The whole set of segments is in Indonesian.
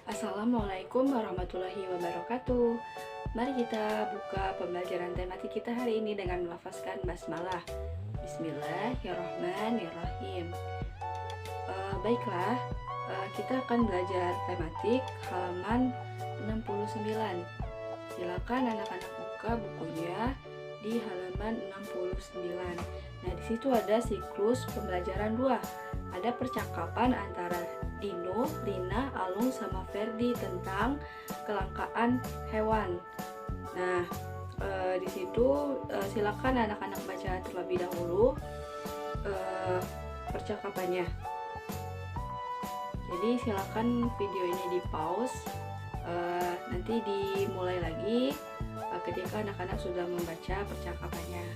Assalamualaikum warahmatullahi wabarakatuh. Mari kita buka pembelajaran tematik kita hari ini dengan melafazkan basmalah. Bismillahirrahmanirrahim. Baiklah, kita akan belajar tematik halaman 69. Silakan anak-anak buka bukunya di halaman 69. Nah, di situ ada siklus pembelajaran 2. Ada percakapan antara Dino, Rina, Alung, sama Ferdi tentang kelangkaan hewan. Nah, di situ silakan anak-anak baca terlebih dahulu percakapannya. Jadi silakan video ini di pause, nanti dimulai lagi ketika anak-anak sudah membaca percakapannya.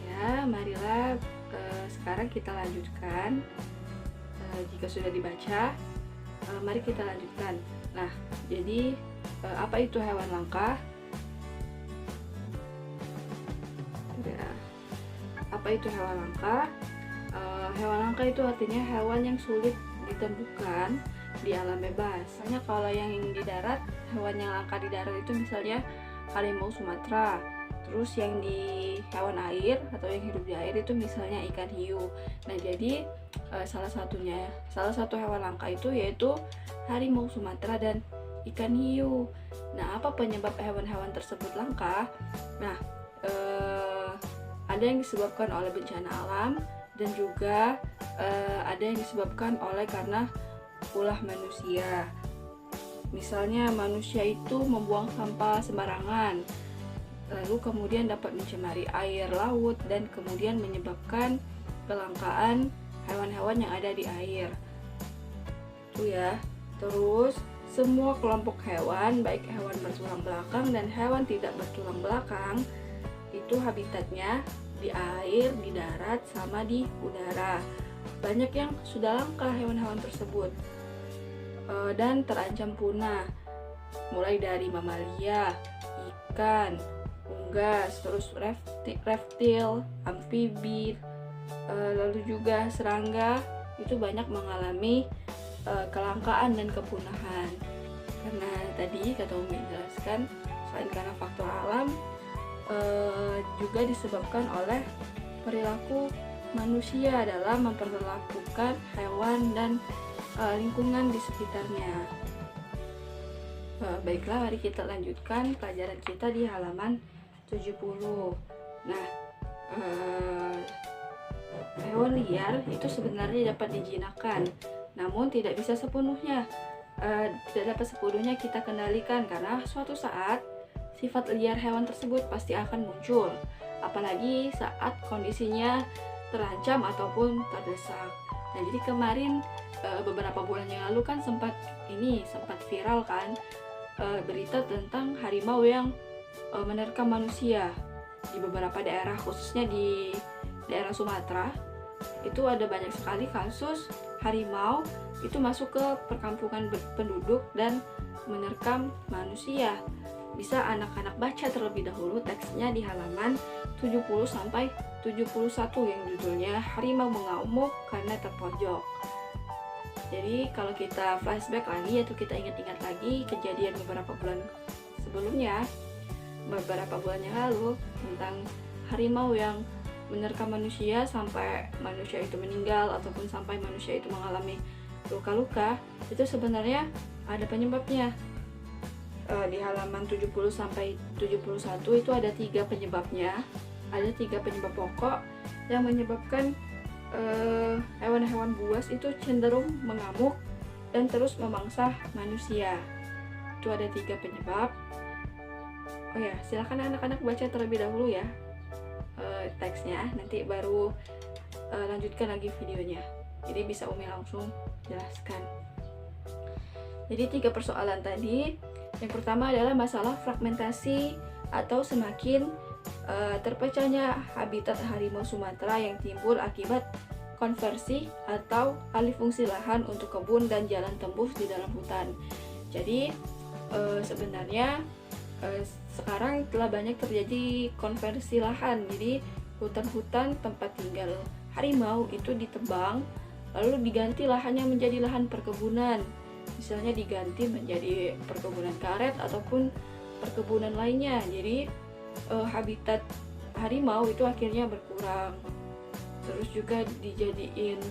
Ya, marilah sekarang kita lanjutkan. Jika sudah dibaca, mari kita lanjutkan. Nah, jadi apa itu hewan langka? Ya, apa itu hewan langka? Hewan langka itu artinya hewan yang sulit ditemukan di alam bebas. Misalnya kalau yang di darat, hewan yang langka di darat itu misalnya harimau Sumatera. Terus yang di hewan air atau yang hidup di air itu misalnya ikan hiu. Nah, jadi salah satu hewan langka itu yaitu harimau Sumatera dan ikan hiu. Nah, apa penyebab hewan-hewan tersebut langka? Nah, ada yang disebabkan oleh bencana alam dan juga ada yang disebabkan oleh karena ulah manusia. Misalnya manusia itu membuang sampah sembarangan, lalu kemudian dapat mencemari air laut dan kemudian menyebabkan kelangkaan hewan-hewan yang ada di air. Itu ya. Terus semua kelompok hewan, baik hewan bertulang belakang dan hewan tidak bertulang belakang, itu habitatnya di air, di darat, sama di udara. Banyak yang sudah langka hewan-hewan tersebut dan terancam punah, mulai dari mamalia, ikan, unggas, terus reptil, amfibi, lalu juga serangga, itu banyak mengalami kelangkaan dan kepunahan. Karena tadi kata Umi jelaskan, selain karena faktor alam, juga disebabkan oleh perilaku manusia dalam memperlakukan hewan dan lingkungan di sekitarnya. Baiklah, mari kita lanjutkan pelajaran kita di halaman 70. Nah, hewan liar itu sebenarnya dapat dijinakkan, namun tidak bisa sepenuhnya. Tidak dapat sepenuhnya kita kendalikan karena suatu saat sifat liar hewan tersebut pasti akan muncul, apalagi saat kondisinya terancam ataupun terdesak. Nah, jadi kemarin beberapa bulan yang lalu kan sempat viral kan berita tentang harimau yang menerkam manusia di beberapa daerah, khususnya di daerah Sumatera. Itu ada banyak sekali kasus harimau itu masuk ke perkampungan penduduk dan menerkam manusia. Bisa anak-anak baca terlebih dahulu teksnya di halaman 70 sampai 71 yang judulnya Harimau Mengamuk Karena Terpojok. Jadi kalau kita flashback lagi, yaitu kita ingat-ingat lagi kejadian beberapa bulan sebelumnya, beberapa bulan yang lalu, tentang harimau yang menerkam manusia sampai manusia itu meninggal ataupun sampai manusia itu mengalami luka-luka, itu sebenarnya ada penyebabnya. Di halaman 70 sampai 71 itu ada 3 penyebabnya. Ada 3 penyebab pokok yang menyebabkan hewan-hewan buas itu cenderung mengamuk dan terus memangsa manusia. Itu ada 3 penyebab. Oh ya, silakan anak-anak baca terlebih dahulu ya teksnya, nanti baru lanjutkan lagi videonya. Jadi bisa Umi langsung jelaskan. Jadi 3 persoalan tadi. Yang pertama adalah masalah fragmentasi atau semakin terpecahnya habitat harimau Sumatera yang timbul akibat konversi atau alih fungsi lahan untuk kebun dan jalan tembus di dalam hutan. Jadi sebenarnya sekarang telah banyak terjadi konversi lahan. Jadi hutan-hutan tempat tinggal harimau itu ditebang lalu diganti lahannya menjadi lahan perkebunan, misalnya diganti menjadi perkebunan karet ataupun perkebunan lainnya. Jadi habitat harimau itu akhirnya berkurang. Terus juga dijadiin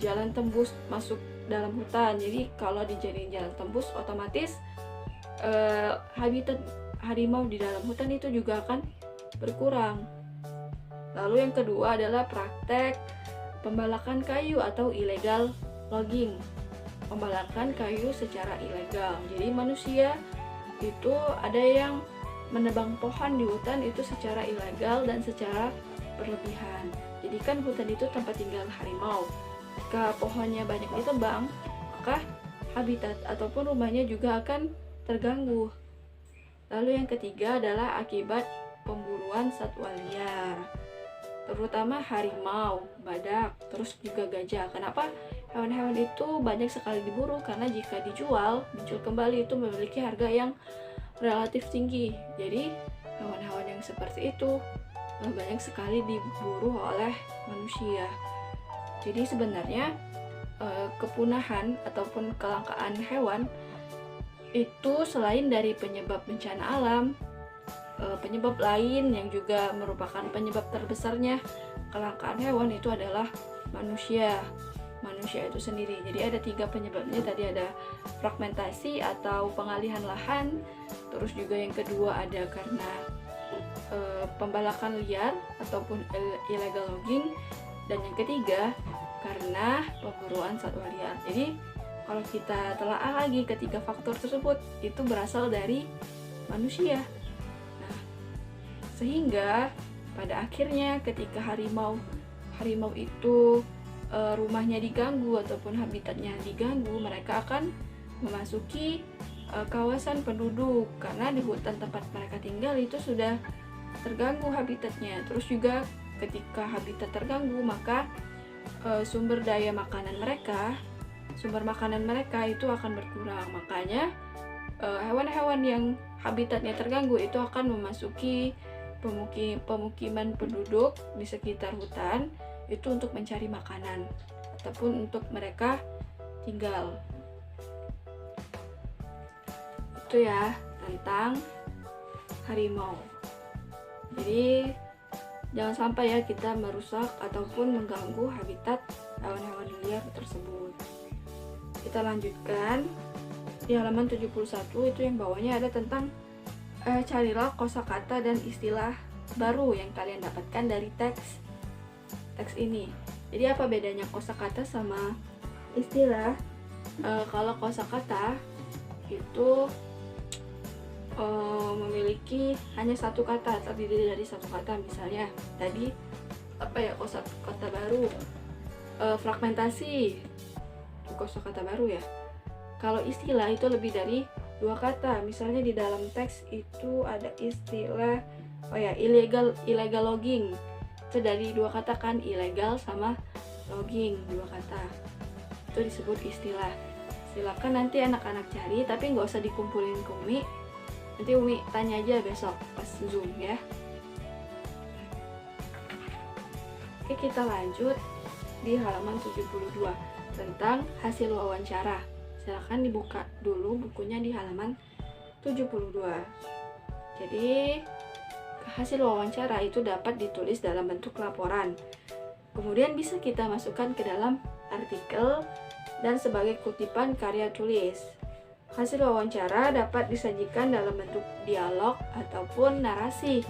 jalan tembus masuk dalam hutan. Jadi kalau dijadiin jalan tembus, otomatis habitat harimau di dalam hutan itu juga akan berkurang. Lalu yang kedua adalah praktek pembalakan kayu atau illegal logging. Pembalakan kayu secara ilegal. Jadi manusia itu ada yang menebang pohon di hutan itu secara ilegal dan secara berlebihan. Jadi kan hutan itu tempat tinggal harimau. Jika pohonnya banyak ditebang, maka habitat ataupun rumahnya juga akan terganggu. Lalu yang ketiga adalah akibat pemburuan satwa liar, terutama harimau, badak, terus juga gajah. Kenapa hewan-hewan itu banyak sekali diburu? Karena jika dijual, muncul kembali itu memiliki harga yang relatif tinggi. Jadi hewan-hewan yang seperti itu banyak sekali diburu oleh manusia. Jadi sebenarnya kepunahan ataupun kelangkaan hewan itu selain dari penyebab bencana alam, penyebab lain yang juga merupakan penyebab terbesarnya kelangkaan hewan itu adalah manusia itu sendiri. Jadi ada 3 penyebabnya. Tadi ada fragmentasi atau pengalihan lahan, terus juga yang kedua ada karena pembalakan liar ataupun illegal logging, dan yang ketiga karena pemburuan satwa liar. Jadi kalau kita telaah lagi, ketiga faktor tersebut itu berasal dari manusia. Nah, sehingga pada akhirnya ketika harimau itu rumahnya diganggu ataupun habitatnya diganggu, mereka akan memasuki kawasan penduduk karena di hutan tempat mereka tinggal itu sudah terganggu habitatnya. Terus juga ketika habitat terganggu, maka sumber makanan mereka itu akan berkurang. Makanya hewan-hewan yang habitatnya terganggu itu akan memasuki pemukiman penduduk di sekitar hutan itu untuk mencari makanan ataupun untuk mereka tinggal. Itu ya tentang harimau. Jadi jangan sampai ya kita merusak ataupun mengganggu habitat hewan-hewan liar tersebut. Kita lanjutkan di halaman 71, itu yang bawahnya ada tentang carilah kosakata dan istilah baru yang kalian dapatkan dari teks ini. Jadi apa bedanya kosakata sama istilah? Kalau kosakata itu memiliki hanya satu kata, terdiri dari satu kata. Misalnya tadi kosakata baru, fragmentasi, kosakata baru ya. Kalau istilah itu lebih dari 2 kata. Misalnya di dalam teks itu ada istilah illegal logging. Itu dari 2 kata kan, ilegal sama logging, 2 kata. Itu disebut istilah. Silakan nanti anak-anak cari, tapi nggak usah dikumpulin ke Umi. Nanti Umi tanya aja besok pas Zoom ya. Oke, kita lanjut di halaman 72 tentang hasil wawancara. Silakan dibuka dulu bukunya di halaman 72. Jadi hasil wawancara itu dapat ditulis dalam bentuk laporan. Kemudian bisa kita masukkan ke dalam artikel dan sebagai kutipan karya tulis. Hasil wawancara dapat disajikan dalam bentuk dialog ataupun narasi.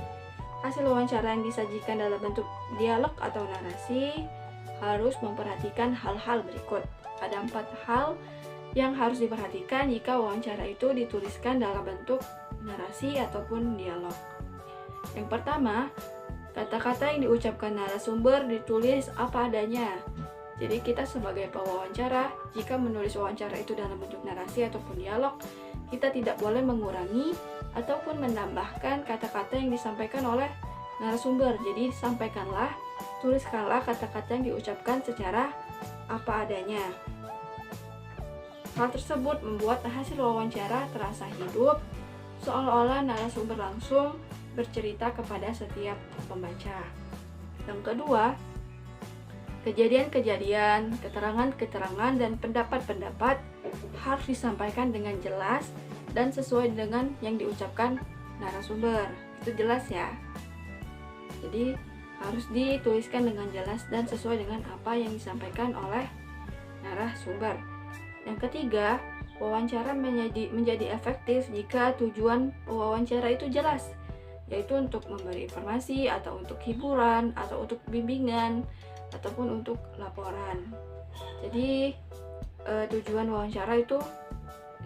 Hasil wawancara yang disajikan dalam bentuk dialog atau narasi harus memperhatikan hal-hal berikut. Ada 4 hal yang harus diperhatikan jika wawancara itu dituliskan dalam bentuk narasi ataupun dialog. Yang pertama, kata-kata yang diucapkan narasumber ditulis apa adanya. Jadi kita sebagai pewawancara, jika menulis wawancara itu dalam bentuk narasi ataupun dialog, kita tidak boleh mengurangi ataupun menambahkan kata-kata yang disampaikan oleh narasumber. Jadi tuliskanlah kata-kata yang diucapkan secara apa adanya. Hal tersebut membuat hasil wawancara terasa hidup, seolah-olah narasumber langsung bercerita kepada setiap pembaca. Yang kedua, Kejadian-kejadian, keterangan-keterangan, dan pendapat-pendapat harus disampaikan dengan jelas dan sesuai dengan yang diucapkan narasumber. Itu jelas ya. Jadi harus dituliskan dengan jelas dan sesuai dengan apa yang disampaikan oleh narasumber. Yang ketiga, wawancara menjadi efektif jika tujuan wawancara itu jelas, yaitu untuk memberi informasi atau untuk hiburan atau untuk bimbingan ataupun untuk laporan. Jadi tujuan wawancara itu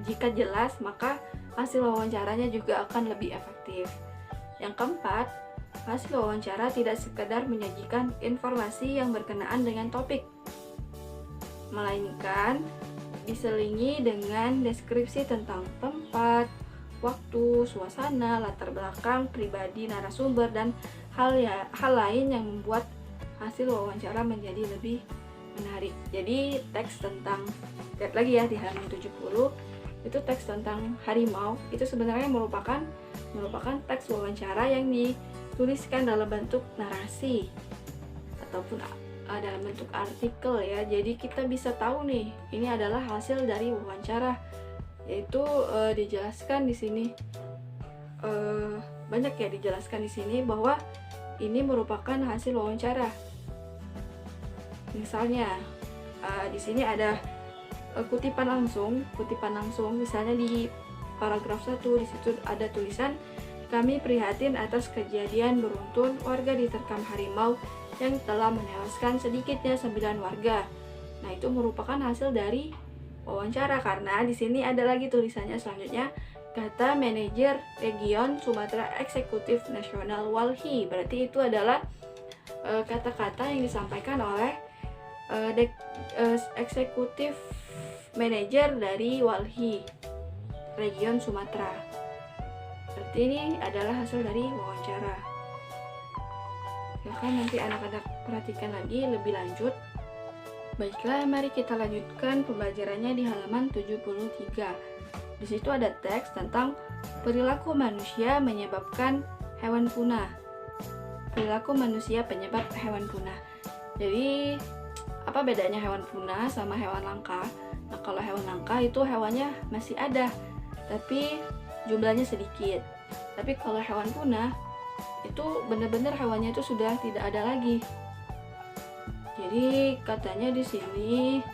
jika jelas, maka hasil wawancaranya juga akan lebih efektif. Yang keempat, hasil wawancara tidak sekedar menyajikan informasi yang berkenaan dengan topik, melainkan diselingi dengan deskripsi tentang tempat, waktu, suasana, latar belakang pribadi narasumber, dan hal lain yang membuat hasil wawancara menjadi lebih menarik. Jadi teks tentang, lihat lagi ya di halaman 70, itu teks tentang harimau itu sebenarnya merupakan teks wawancara yang dituliskan dalam bentuk narasi ataupun dalam bentuk artikel ya. Jadi kita bisa tahu nih ini adalah hasil dari wawancara, yaitu dijelaskan di sini banyak ya dijelaskan di sini bahwa ini merupakan hasil wawancara. Misalnya di sini ada kutipan langsung misalnya di paragraf 1 di situ ada tulisan, kami prihatin atas kejadian beruntun warga diterkam harimau yang telah menewaskan sedikitnya 9 warga. Nah, itu merupakan hasil dari wawancara karena di sini ada lagi tulisannya selanjutnya, kata manajer Region Sumatera Eksekutif Nasional Walhi. Berarti itu adalah kata-kata yang disampaikan oleh eksekutif manajer dari Walhi Region Sumatera. Berarti ini adalah hasil dari wawancara. Silahkan nanti anak-anak perhatikan lagi lebih lanjut. Baiklah, mari kita lanjutkan pembelajarannya di halaman 73. Di situ ada teks tentang perilaku manusia menyebabkan hewan punah. Perilaku manusia penyebab hewan punah. Jadi apa bedanya hewan punah sama hewan langka? Nah, kalau hewan langka itu hewannya masih ada, tapi jumlahnya sedikit. Tapi kalau hewan punah itu benar-benar hewannya itu sudah tidak ada lagi. Jadi katanya di sini,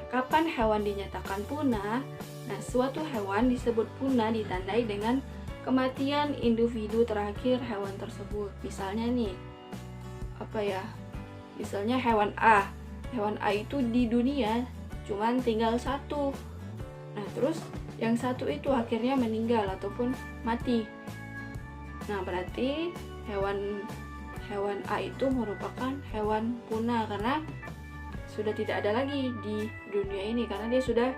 kapan hewan dinyatakan punah? Nah, suatu hewan disebut punah ditandai dengan kematian individu terakhir hewan tersebut. Misalnya nih, misalnya hewan A. Hewan A itu di dunia cuman tinggal satu. Nah, terus yang satu itu akhirnya meninggal ataupun mati. Nah, berarti hewan A itu merupakan hewan punah karena sudah tidak ada lagi di dunia ini karena dia sudah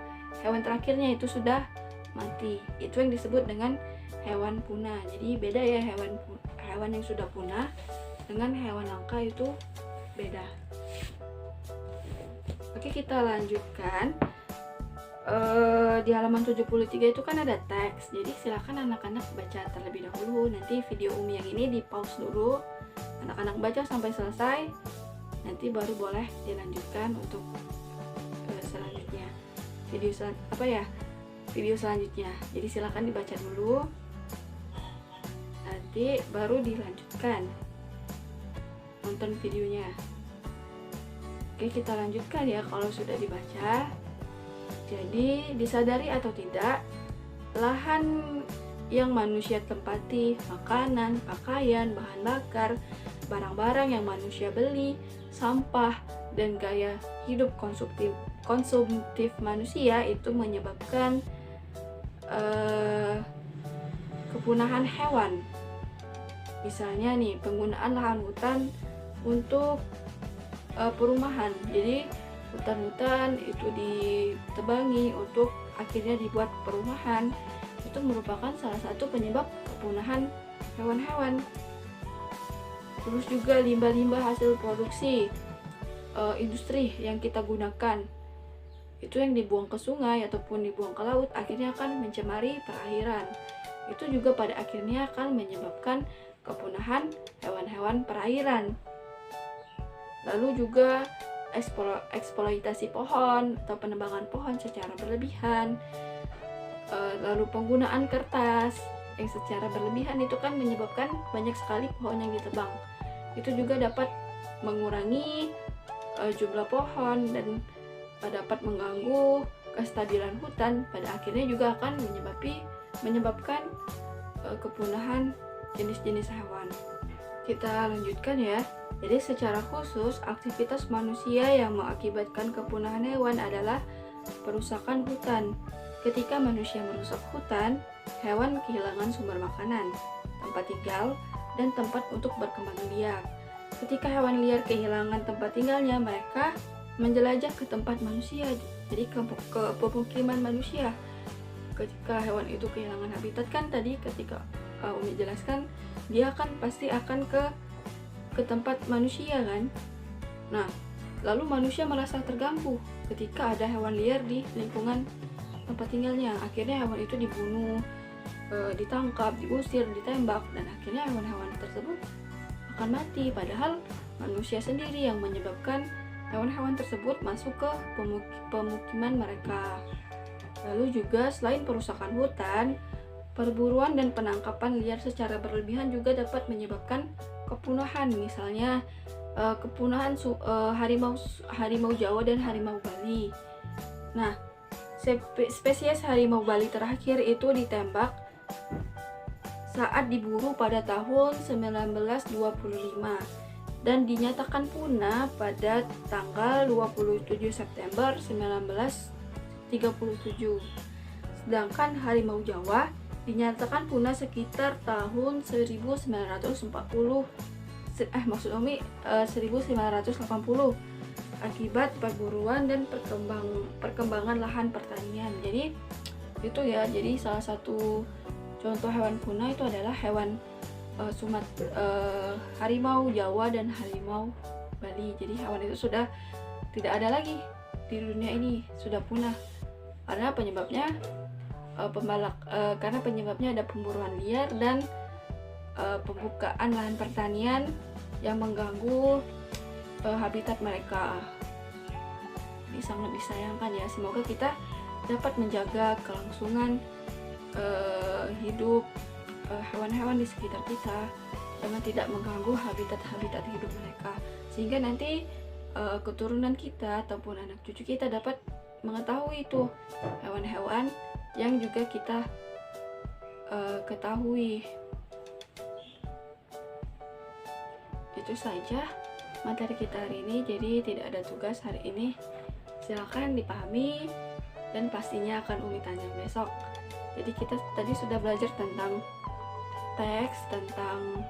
hewan terakhirnya itu sudah mati. Itu yang disebut dengan hewan punah. Jadi beda ya, hewan yang sudah punah dengan hewan langka itu beda. Oke, kita lanjutkan. Di halaman 73 itu kan ada teks. Jadi silakan anak-anak baca terlebih dahulu. Nanti video Umi yang ini di pause dulu. Anak-anak baca sampai selesai. Nanti baru boleh dilanjutkan untuk selanjutnya. Video selanjutnya. Jadi silakan dibaca dulu. Nanti baru dilanjutkan nonton videonya. Oke, kita lanjutkan ya kalau sudah dibaca. Jadi, disadari atau tidak, lahan yang manusia tempati, makanan, pakaian, bahan bakar, barang-barang yang manusia beli, sampah, dan gaya hidup konsumtif manusia itu menyebabkan kepunahan hewan. Misalnya nih, penggunaan lahan hutan untuk perumahan. Jadi hutan-hutan itu ditebangi untuk akhirnya dibuat perumahan. Itu merupakan salah satu penyebab kepunahan hewan-hewan. Terus juga limbah-limbah hasil produksi industri yang kita gunakan, itu yang dibuang ke sungai ataupun dibuang ke laut akhirnya akan mencemari perairan. Itu juga pada akhirnya akan menyebabkan kepunahan hewan-hewan perairan. Lalu juga eksploitasi pohon atau penebangan pohon secara berlebihan, lalu penggunaan kertas yang secara berlebihan itu kan menyebabkan banyak sekali pohon yang ditebang. Itu juga dapat mengurangi jumlah pohon dan dapat mengganggu kestabilan hutan, pada akhirnya juga akan menyebabkan kepunahan jenis-jenis hewan. Kita lanjutkan ya. Jadi secara khusus aktivitas manusia yang mengakibatkan kepunahan hewan adalah perusakan hutan. Ketika manusia merusak hutan, hewan kehilangan sumber makanan, tempat tinggal, dan tempat untuk berkembang biak. Ketika hewan liar kehilangan tempat tinggalnya, mereka menjelajah ke tempat manusia, jadi ke pemukiman manusia. Ketika hewan itu kehilangan habitat, kan tadi ketika Umi jelaskan, dia pasti akan ke tempat manusia kan. Nah, lalu manusia merasa terganggu ketika ada hewan liar di lingkungan tempat tinggalnya. Akhirnya hewan itu dibunuh, ditangkap, diusir, ditembak, dan akhirnya hewan-hewan tersebut akan mati. Padahal manusia sendiri yang menyebabkan hewan-hewan tersebut masuk ke pemukiman mereka. Lalu juga selain perusakan hutan, perburuan dan penangkapan liar secara berlebihan juga dapat menyebabkan kepunahan. Misalnya kepunahan harimau Jawa dan harimau Bali. Nah, spesies harimau Bali terakhir itu ditembak saat diburu pada tahun 1925 dan dinyatakan punah pada tanggal 27 September 1937. Sedangkan harimau Jawa dinyatakan punah sekitar tahun 1980, maksud Umi 1980 akibat perburuan dan perkembangan lahan pertanian. Jadi itu ya, jadi salah satu contoh hewan punah itu adalah hewan harimau Jawa dan harimau Bali. Jadi hewan itu sudah tidak ada lagi di dunia ini, sudah punah karena penyebabnya karena penyebabnya ada pemburuan liar dan pembukaan lahan pertanian yang mengganggu habitat mereka. Ini sangat disayangkan ya. Semoga kita dapat menjaga kelangsungan hidup hewan-hewan di sekitar kita dengan tidak mengganggu habitat hidup mereka, sehingga nanti keturunan kita ataupun anak cucu kita dapat mengetahui itu hewan-hewan yang juga kita ketahui. Itu saja materi kita hari ini, jadi tidak ada tugas hari ini. Silakan dipahami dan pastinya akan Umi tanya besok. Jadi kita tadi sudah belajar tentang teks, tentang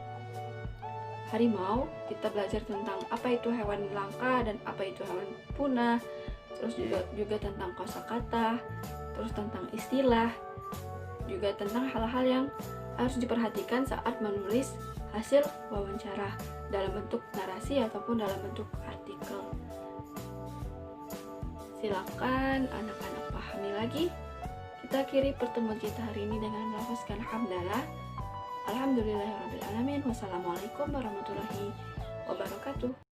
harimau, kita belajar tentang apa itu hewan langka dan apa itu hewan punah, terus juga tentang kosakata, terus tentang istilah, juga tentang hal-hal yang harus diperhatikan saat menulis hasil wawancara dalam bentuk narasi ataupun dalam bentuk artikel. Silakan anak-anak pahami lagi. Kita akhiri pertemuan kita hari ini dengan melafazkan hamdalah. Alhamdulillahirabbil alamin. Wassalamualaikum warahmatullahi wabarakatuh.